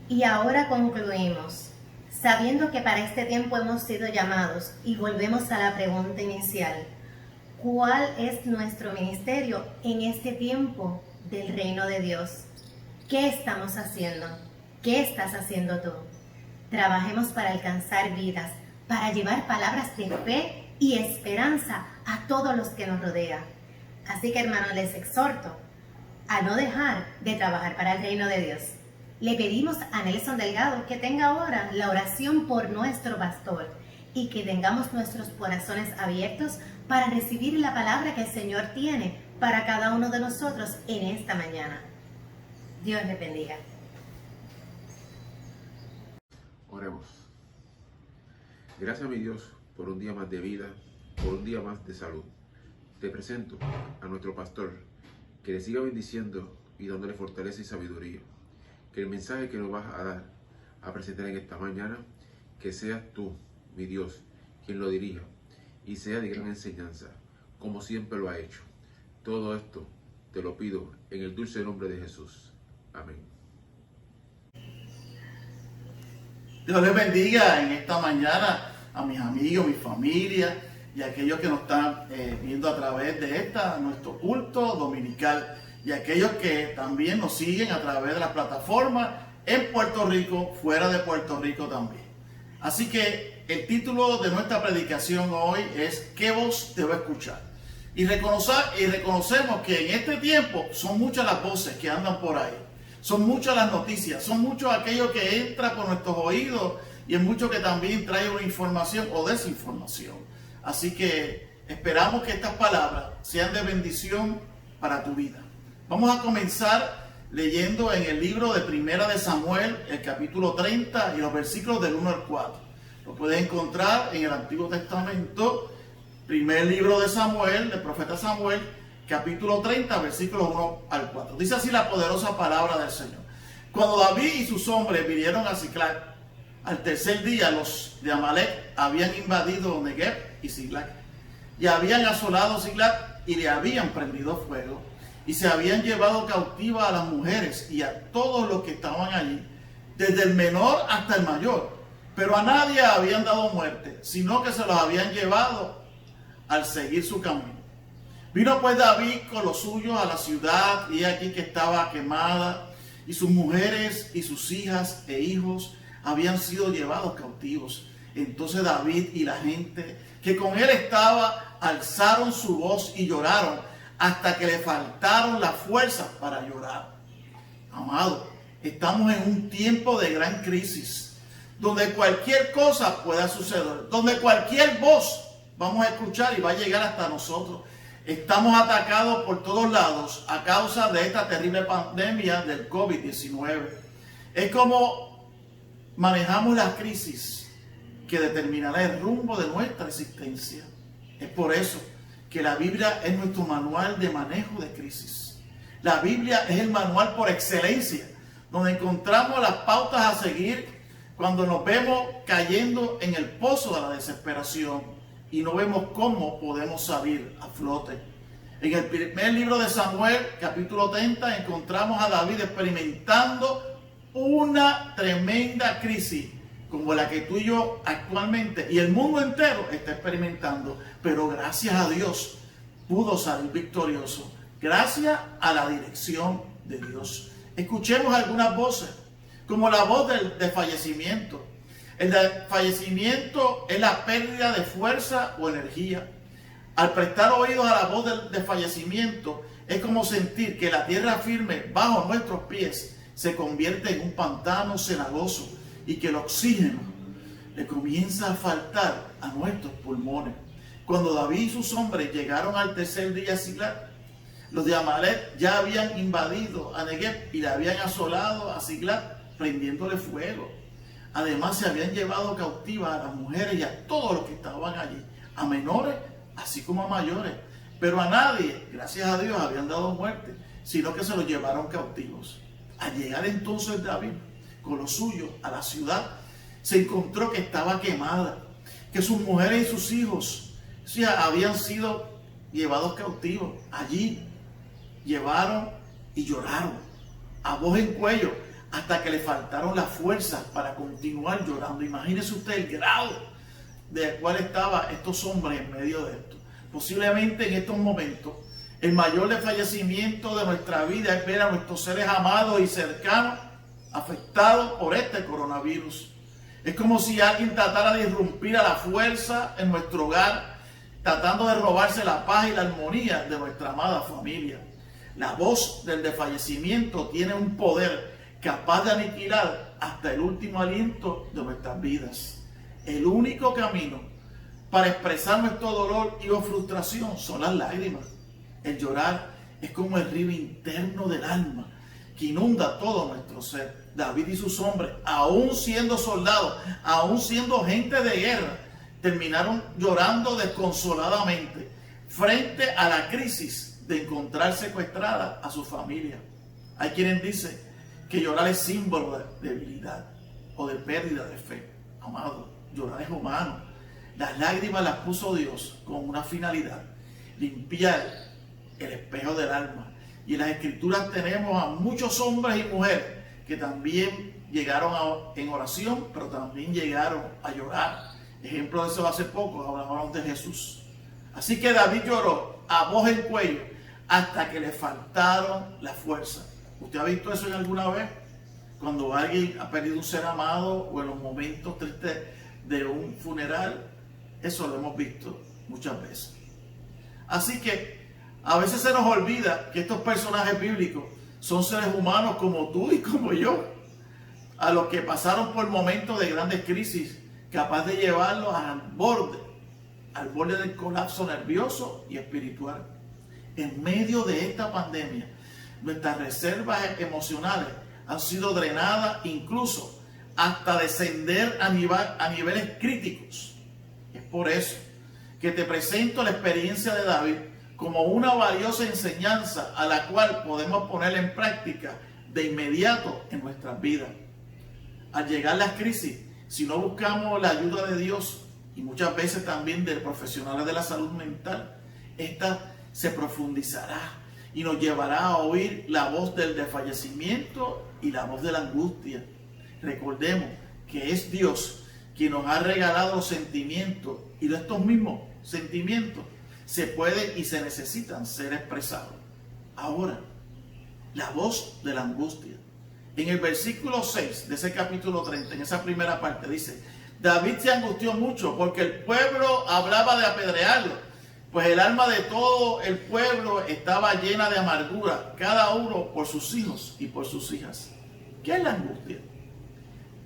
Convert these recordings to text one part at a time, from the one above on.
Y ahora concluimos, sabiendo que para este tiempo hemos sido llamados, y volvemos a la pregunta inicial: ¿cuál es nuestro ministerio en este tiempo del reino de Dios? ¿Qué estamos haciendo? ¿Qué estás haciendo tú? Trabajemos para alcanzar vidas, para llevar palabras de fe y esperanza a todos los que nos rodean. Así que, hermanos, les exhorto a no dejar de trabajar para el reino de Dios. Le pedimos a Nelson Delgado que tenga ahora la oración por nuestro pastor y que tengamos nuestros corazones abiertos para recibir la palabra que el Señor tiene para cada uno de nosotros en esta mañana. Dios les bendiga. Oremos. Gracias, mi Dios, por un día más de vida, por un día más de salud. Te presento a nuestro pastor, que le siga bendiciendo y dándole fortaleza y sabiduría. Que el mensaje que nos vas a dar, a presentar en esta mañana, que seas tú, mi Dios, quien lo dirija y sea de gran enseñanza, como siempre lo ha hecho. Todo esto te lo pido en el dulce nombre de Jesús. Amén. Dios les bendiga en esta mañana a mis amigos, mi familia y a aquellos que nos están viendo a través de nuestro culto dominical, y aquellos que también nos siguen a través de las plataformas en Puerto Rico, fuera de Puerto Rico también. Así que el título de nuestra predicación hoy es ¿qué voz debo escuchar? Y reconocemos que en este tiempo son muchas las voces que andan por ahí. Son muchas las noticias, son muchos aquellos que entran por nuestros oídos, y es mucho que también trae una información o desinformación. Así que esperamos que estas palabras sean de bendición para tu vida. Vamos a comenzar leyendo en el libro de Primera de Samuel, el capítulo 30 y los versículos del 1 al 4. Lo puedes encontrar en el Antiguo Testamento, primer libro de Samuel, del profeta Samuel, capítulo 30, versículos 1 al 4. Dice así la poderosa palabra del Señor. Cuando David y sus hombres vinieron a Siclag, al tercer día los de Amalec habían invadido Negev y Siclag, y habían asolado Siclag y le habían prendido fuego, y se habían llevado cautiva a las mujeres y a todos los que estaban allí, desde el menor hasta el mayor, pero a nadie habían dado muerte, sino que se los habían llevado al seguir su camino. Vino pues David con los suyos a la ciudad, y aquí que estaba quemada, y sus mujeres y sus hijas e hijos habían sido llevados cautivos. Entonces David y la gente que con él estaba alzaron su voz y lloraron hasta que le faltaron las fuerzas para llorar. Amado, estamos en un tiempo de gran crisis, donde cualquier cosa pueda suceder, donde cualquier voz vamos a escuchar y va a llegar hasta nosotros. Estamos atacados por todos lados a causa de esta terrible pandemia del COVID-19. Es como manejamos la crisis que determinará el rumbo de nuestra existencia. Es por eso que la Biblia es nuestro manual de manejo de crisis. La Biblia es el manual por excelencia, donde encontramos las pautas a seguir cuando nos vemos cayendo en el pozo de la desesperación y no vemos cómo podemos salir a flote. En el primer libro de Samuel, capítulo 30, encontramos a David experimentando una tremenda crisis como la que tú y yo actualmente y el mundo entero está experimentando, pero gracias a Dios pudo salir victorioso, gracias a la dirección de Dios. Escuchemos algunas voces, como la voz del fallecimiento. El fallecimiento es la pérdida de fuerza o energía. Al prestar oídos a la voz del fallecimiento, es como sentir que la tierra firme bajo nuestros pies se convierte en un pantano cenagoso, y que el oxígeno le comienza a faltar a nuestros pulmones. Cuando David y sus hombres llegaron al tercer día a Siclag, los de Amalec ya habían invadido a Negev y le habían asolado a Siclag, prendiéndole fuego. Además, se habían llevado cautivas a las mujeres y a todos los que estaban allí, a menores así como a mayores. Pero a nadie, gracias a Dios, habían dado muerte, sino que se los llevaron cautivos. Al llegar entonces David con los suyos a la ciudad, se encontró que estaba quemada, que sus mujeres y sus hijos habían sido llevados cautivos. Allí llevaron y lloraron a voz en cuello hasta que le faltaron las fuerzas para continuar llorando. Imagínese usted el grado del cual estaban estos hombres en medio de esto. Posiblemente en estos momentos el mayor desfallecimiento de nuestra vida es ver a nuestros seres amados y cercanos afectados por este coronavirus. Es como si alguien tratara de irrumpir a la fuerza en nuestro hogar, tratando de robarse la paz y la armonía de nuestra amada familia. La voz del desfallecimiento tiene un poder capaz de aniquilar hasta el último aliento de nuestras vidas. El único camino para expresar nuestro dolor y o frustración son las lágrimas. El llorar es como el río interno del alma que inunda todo nuestro ser. David y sus hombres, aún siendo soldados, aún siendo gente de guerra, terminaron llorando desconsoladamente frente a la crisis de encontrar secuestrada a su familia. Hay quienes dicen que llorar es símbolo de debilidad o de pérdida de fe. Amado, llorar es humano. Las lágrimas las puso Dios con una finalidad: limpiar el espejo del alma. Y en las Escrituras tenemos a muchos hombres y mujeres que también llegaron en oración, pero también llegaron a llorar. Ejemplo de eso hace poco, hablamos de Jesús. Así que David lloró a voz en cuello hasta que le faltaron las fuerzas. ¿Usted ha visto eso en alguna vez? Cuando alguien ha perdido un ser amado o en los momentos tristes de un funeral, eso lo hemos visto muchas veces. Así que a veces se nos olvida que estos personajes bíblicos son seres humanos como tú y como yo, a los que pasaron por momentos de grandes crisis, capaz de llevarlos al borde del colapso nervioso y espiritual. En medio de esta pandemia, nuestras reservas emocionales han sido drenadas, incluso hasta descender a niveles críticos. Es por eso que te presento la experiencia de David como una valiosa enseñanza a la cual podemos poner en práctica de inmediato en nuestras vidas. Al llegar las crisis, si no buscamos la ayuda de Dios y muchas veces también de profesionales de la salud mental, esta se profundizará y nos llevará a oír la voz del desfallecimiento y la voz de la angustia. Recordemos que es Dios quien nos ha regalado los sentimientos, y de estos mismos sentimientos se pueden y se necesitan ser expresados. Ahora, la voz de la angustia. En el versículo 6 de ese capítulo 30, en esa primera parte, dice: David se angustió mucho porque el pueblo hablaba de apedrearlo, pues el alma de todo el pueblo estaba llena de amargura, cada uno por sus hijos y por sus hijas. ¿Qué es la angustia?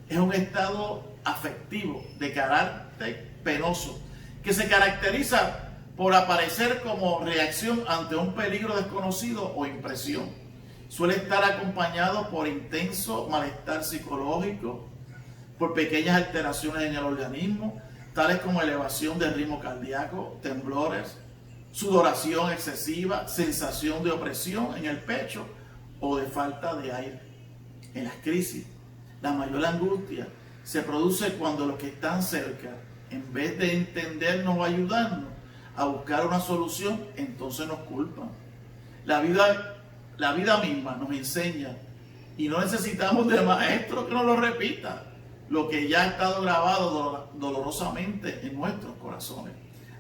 Es un estado afectivo de carácter penoso que se caracteriza por aparecer como reacción ante un peligro desconocido o impresión. Suele estar acompañado por intenso malestar psicológico, por pequeñas alteraciones en el organismo, tales como elevación del ritmo cardíaco, temblores, sudoración excesiva, sensación de opresión en el pecho o de falta de aire. En las crisis, la mayor angustia se produce cuando los que están cerca, en vez de entendernos o ayudarnos a buscar una solución, entonces nos culpan. La vida misma nos enseña y no necesitamos de maestro que nos lo repita lo que ya ha estado grabado dolorosamente en nuestros corazones.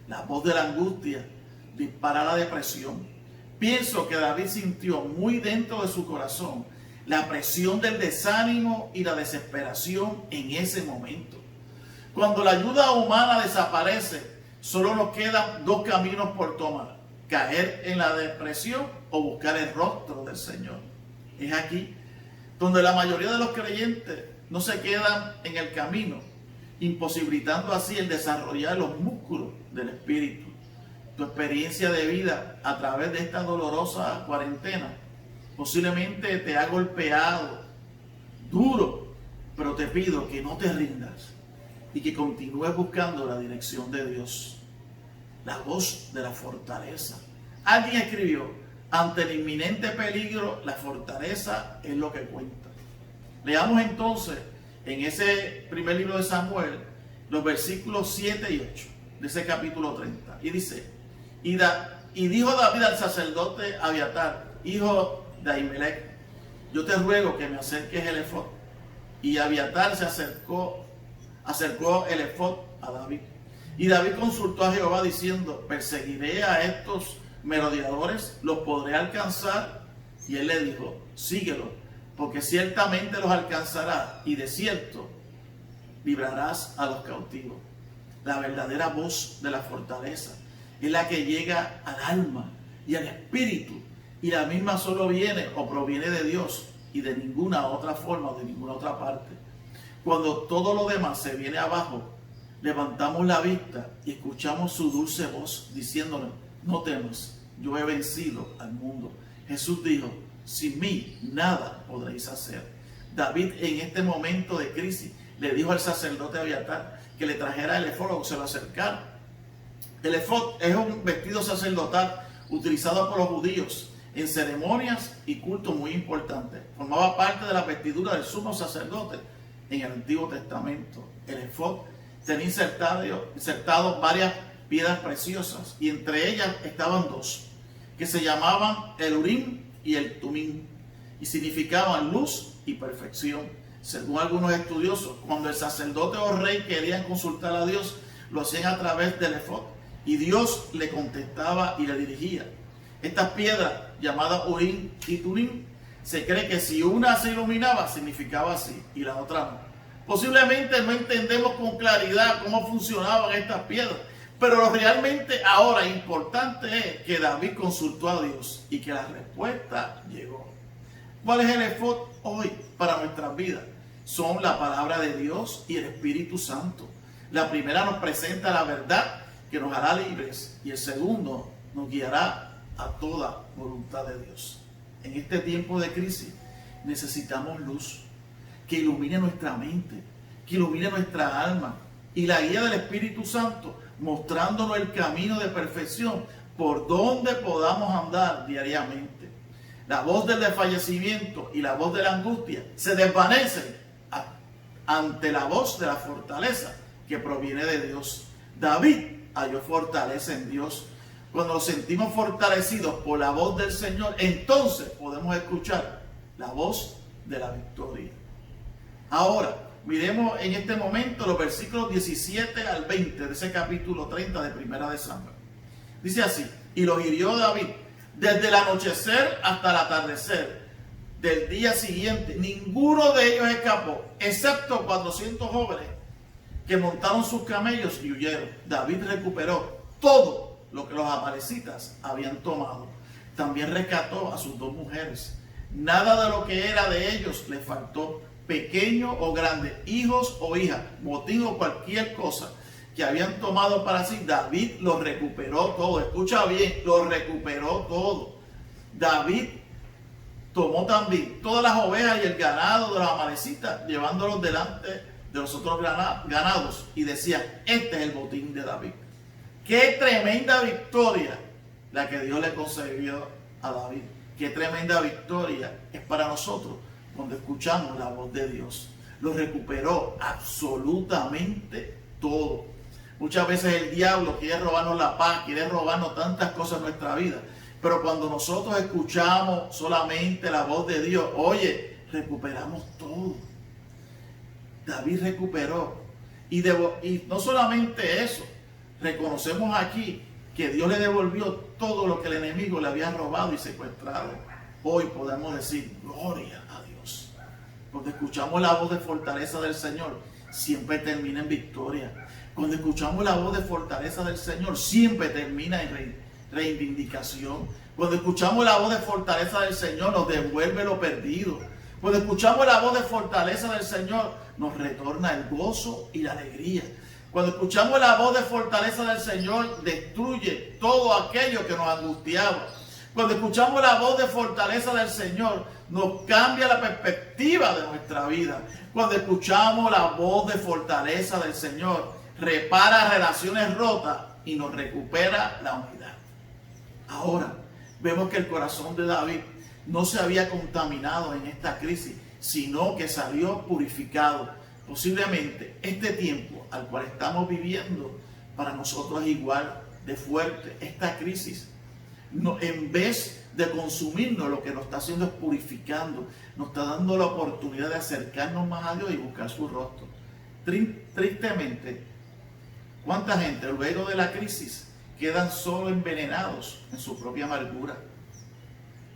La voz de la angustia dispara la depresión. Pienso que David sintió muy dentro de su corazón la presión del desánimo y la desesperación en ese momento. Cuando la ayuda humana desaparece, solo nos quedan dos caminos por tomar: caer en la depresión o buscar el rostro del Señor. Es aquí donde la mayoría de los creyentes no se quedan en el camino, imposibilitando así el desarrollar los músculos del espíritu. Tu experiencia de vida a través de esta dolorosa cuarentena posiblemente te ha golpeado duro, pero te pido que no te rindas y que continúes buscando la dirección de Dios. La voz de la fortaleza. Alguien escribió: ante el inminente peligro, la fortaleza es lo que cuenta. Leamos entonces en ese primer libro de Samuel los versículos 7 y 8 de ese capítulo 30. Y dice: y dijo David al sacerdote Abiatar, hijo de Ahimelech, yo te ruego que me acerques el efod. Y Abiatar se acercó el efod a David. Y David consultó a Jehová diciendo, ¿perseguiré a estos merodeadores? ¿Los podré alcanzar? Y él le dijo, síguelo, porque ciertamente los alcanzará, y de cierto librarás a los cautivos. La verdadera voz de la fortaleza es la que llega al alma y al espíritu, y la misma solo viene o proviene de Dios y de ninguna otra forma o de ninguna otra parte. Cuando todo lo demás se viene abajo, levantamos la vista y escuchamos su dulce voz diciéndonos, no temas, yo he vencido al mundo. Jesús dijo, sin mí nada podréis hacer. David en este momento de crisis le dijo al sacerdote Abiatar que le trajera el efod o se lo acercara. El efod es un vestido sacerdotal utilizado por los judíos en ceremonias y cultos muy importantes. Formaba parte de la vestidura del sumo sacerdote en el Antiguo Testamento. El efod tenía insertado varias piedras preciosas, y entre ellas estaban dos que se llamaban el Urim y el Tumim, y significaban luz y perfección. Según algunos estudiosos, cuando el sacerdote o rey querían consultar a Dios, lo hacían a través del efod, y Dios le contestaba y le dirigía. Estas piedras, llamadas Urim y Tumim, se cree que si una se iluminaba, significaba así, y la otra no. Posiblemente no entendemos con claridad cómo funcionaban estas piedras, pero lo realmente ahora importante es que David consultó a Dios y que la respuesta llegó. ¿Cuál es el efod hoy para nuestras vidas? Son la palabra de Dios y el Espíritu Santo. La primera nos presenta la verdad que nos hará libres, y el segundo nos guiará a toda voluntad de Dios. En este tiempo de crisis necesitamos luz que ilumine nuestra mente, que ilumine nuestra alma, y la guía del Espíritu Santo mostrándonos el camino de perfección por donde podamos andar diariamente. La voz del desfallecimiento y la voz de la angustia se desvanecen ante la voz de la fortaleza que proviene de Dios. David halló fortaleza en Dios. Cuando nos sentimos fortalecidos por la voz del Señor, entonces podemos escuchar la voz de la victoria. Ahora, miremos en este momento los versículos 17 al 20 de ese capítulo 30 de Primera de Samuel. Dice así, y los hirió David desde el anochecer hasta el atardecer del día siguiente. Ninguno de ellos escapó, excepto 400 jóvenes que montaron sus camellos y huyeron. David recuperó todo lo que los amalecitas habían tomado. También rescató a sus 2 mujeres. Nada de lo que era de ellos les faltó, pequeño o grande, hijos o hijas, botín o cualquier cosa que habían tomado para sí. David lo recuperó todo. Escucha bien, lo recuperó todo. David tomó también todas las ovejas y el ganado de los amalecitas, llevándolos delante de los otros ganados, y decía, este es el botín de David. Qué tremenda victoria la que Dios le concedió a David. Qué tremenda victoria es para nosotros cuando escuchamos la voz de Dios. Lo recuperó absolutamente todo. Muchas veces el diablo quiere robarnos la paz, quiere robarnos tantas cosas en nuestra vida. Pero cuando nosotros escuchamos solamente la voz de Dios, oye, recuperamos todo. David recuperó. Y no solamente eso, reconocemos aquí que Dios le devolvió todo lo que el enemigo le había robado y secuestrado. Hoy podemos decir, gloria a Dios. Cuando escuchamos la voz de fortaleza del Señor, siempre termina en victoria. Cuando escuchamos la voz de fortaleza del Señor, siempre termina en reivindicación. Cuando escuchamos la voz de fortaleza del Señor, nos devuelve lo perdido. Cuando escuchamos la voz de fortaleza del Señor, nos retorna el gozo y la alegría. Cuando escuchamos la voz de fortaleza del Señor, destruye todo aquello que nos angustiaba. Cuando escuchamos la voz de fortaleza del Señor, nos cambia la perspectiva de nuestra vida. Cuando escuchamos la voz de fortaleza del Señor, repara relaciones rotas y nos recupera la unidad. Ahora, vemos que el corazón de David no se había contaminado en esta crisis, sino que salió purificado. Posiblemente este tiempo al cual estamos viviendo para nosotros es igual de fuerte. Esta crisis No, en vez de consumirnos, lo que nos está haciendo es purificando, nos está dando la oportunidad de acercarnos más a Dios y buscar su rostro. Tristemente, ¿cuánta gente luego de la crisis quedan solo envenenados en su propia amargura?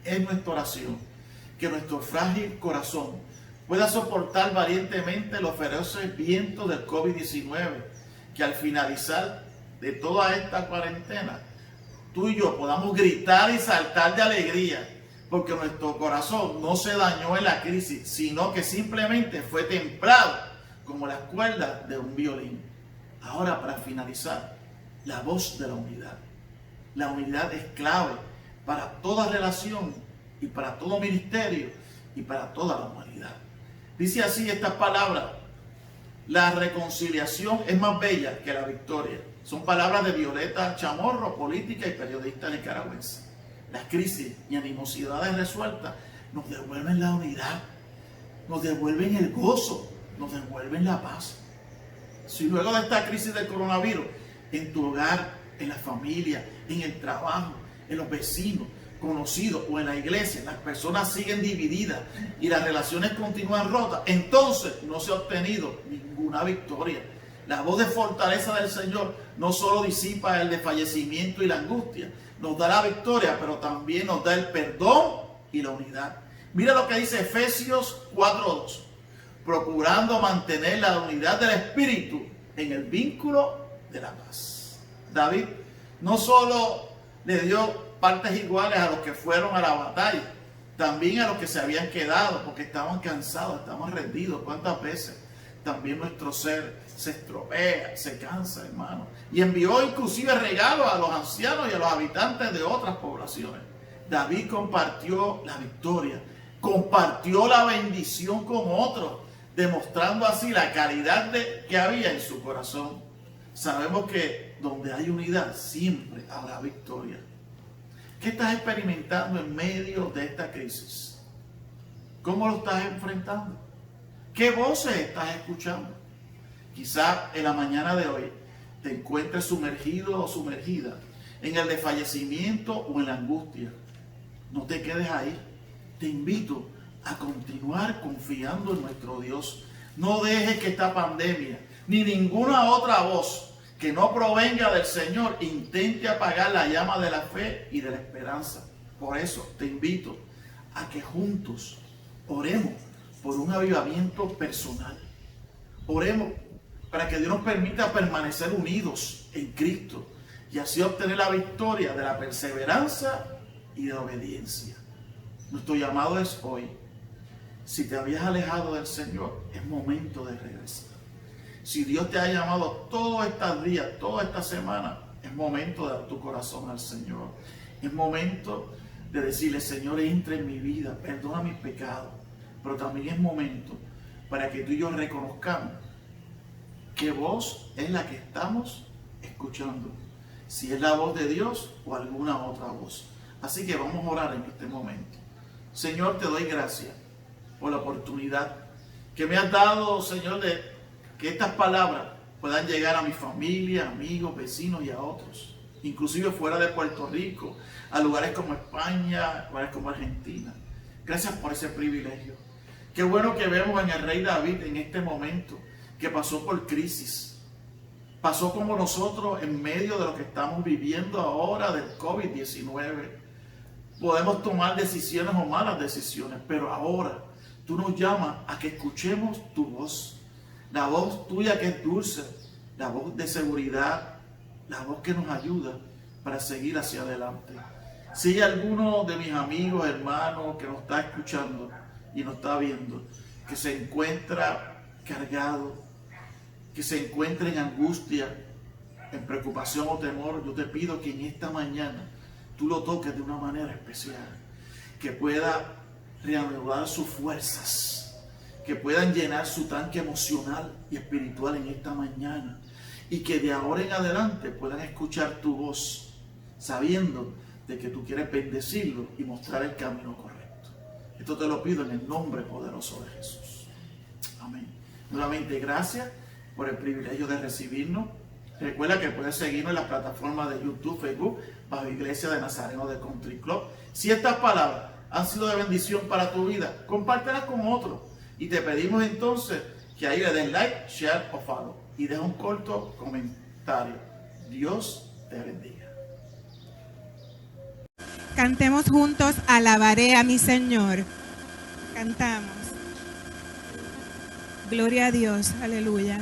Es nuestra oración que nuestro frágil corazón pueda soportar valientemente los feroces vientos del COVID-19, que al finalizar de toda esta cuarentena, tú y yo podamos gritar y saltar de alegría, porque nuestro corazón no se dañó en la crisis, sino que simplemente fue templado como las cuerdas de un violín. Ahora, para finalizar, la voz de la unidad. La unidad es clave para toda relación y para todo ministerio y para toda la humanidad. Dice así estas palabras: la reconciliación es más bella que la victoria. Son palabras de Violeta Chamorro, política y periodista nicaragüense. Las crisis y animosidades resueltas nos devuelven la unidad, nos devuelven el gozo, nos devuelven la paz. Si luego de esta crisis del coronavirus, en tu hogar, en la familia, en el trabajo, en los vecinos, conocidos o en la iglesia, las personas siguen divididas y las relaciones continúan rotas, entonces no se ha obtenido ninguna victoria. La voz de fortaleza del Señor no solo disipa el desfallecimiento y la angustia, nos da la victoria, pero también nos da el perdón y la unidad. Mira lo que dice Efesios 4:2, procurando mantener la unidad del Espíritu en el vínculo de la paz. David no solo le dio partes iguales a los que fueron a la batalla, también a los que se habían quedado porque estaban cansados, estaban rendidos. ¿Cuántas veces también nuestro ser se estropea, se cansa, hermano? Y envió inclusive regalos a los ancianos y a los habitantes de otras poblaciones. David compartió la victoria, compartió la bendición con otros, demostrando así la caridad que había en su corazón. Sabemos que donde hay unidad siempre habrá victoria. ¿Qué estás experimentando en medio de esta crisis? ¿Cómo lo estás enfrentando? ¿Qué voces estás escuchando? Quizá en la mañana de hoy te encuentres sumergido o sumergida en el desfallecimiento o en la angustia. No te quedes ahí. Te invito a continuar confiando en nuestro Dios. No dejes que esta pandemia ni ninguna otra voz que no provenga del Señor intente apagar la llama de la fe y de la esperanza. Por eso te invito a que juntos oremos por un avivamiento personal. Oremos para que Dios nos permita permanecer unidos en Cristo y así obtener la victoria de la perseverancia y de la obediencia. Nuestro llamado es hoy. Si te habías alejado del Señor, es momento de regresar. Si Dios te ha llamado todos estos días, toda esta semana, es momento de dar tu corazón al Señor. Es momento de decirle: Señor, entra en mi vida, perdona mis pecados. Pero también es momento para que tú y yo reconozcamos qué voz es la que estamos escuchando. Si es la voz de Dios o alguna otra voz. Así que vamos a orar en este momento. Señor, te doy gracias por la oportunidad que me has dado, Señor, de que estas palabras puedan llegar a mi familia, amigos, vecinos y a otros, inclusive fuera de Puerto Rico, a lugares como España, lugares como Argentina. Gracias por ese privilegio. Qué bueno que vemos en el rey David en este momento, que pasó por crisis, pasó como nosotros en medio de lo que estamos viviendo ahora del COVID-19. Podemos tomar decisiones o malas decisiones, pero ahora tú nos llamas a que escuchemos tu voz. La voz tuya que es dulce, la voz de seguridad, la voz que nos ayuda para seguir hacia adelante. Si hay alguno de mis amigos, hermanos, que nos está escuchando y nos está viendo, que se encuentra cargado, que se encuentra en angustia, en preocupación o temor, yo te pido que en esta mañana tú lo toques de una manera especial, que pueda reanudar sus fuerzas, que puedan llenar su tanque emocional y espiritual en esta mañana y que de ahora en adelante puedan escuchar tu voz, sabiendo de que tú quieres bendecirlo y mostrar el camino correcto. Esto te lo pido en el nombre poderoso de Jesús. Amén. Nuevamente, gracias por el privilegio de recibirnos. Recuerda que puedes seguirnos en las plataformas de YouTube, Facebook, bajo Iglesia de Nazareno de Country Club. Si estas palabras han sido de bendición para tu vida, compártelas con otros. Y te pedimos entonces que ahí le den like, share o follow. Y deja un corto comentario. Dios te bendiga. Cantemos juntos, alabaré a mi Señor. Cantamos. Gloria a Dios, aleluya.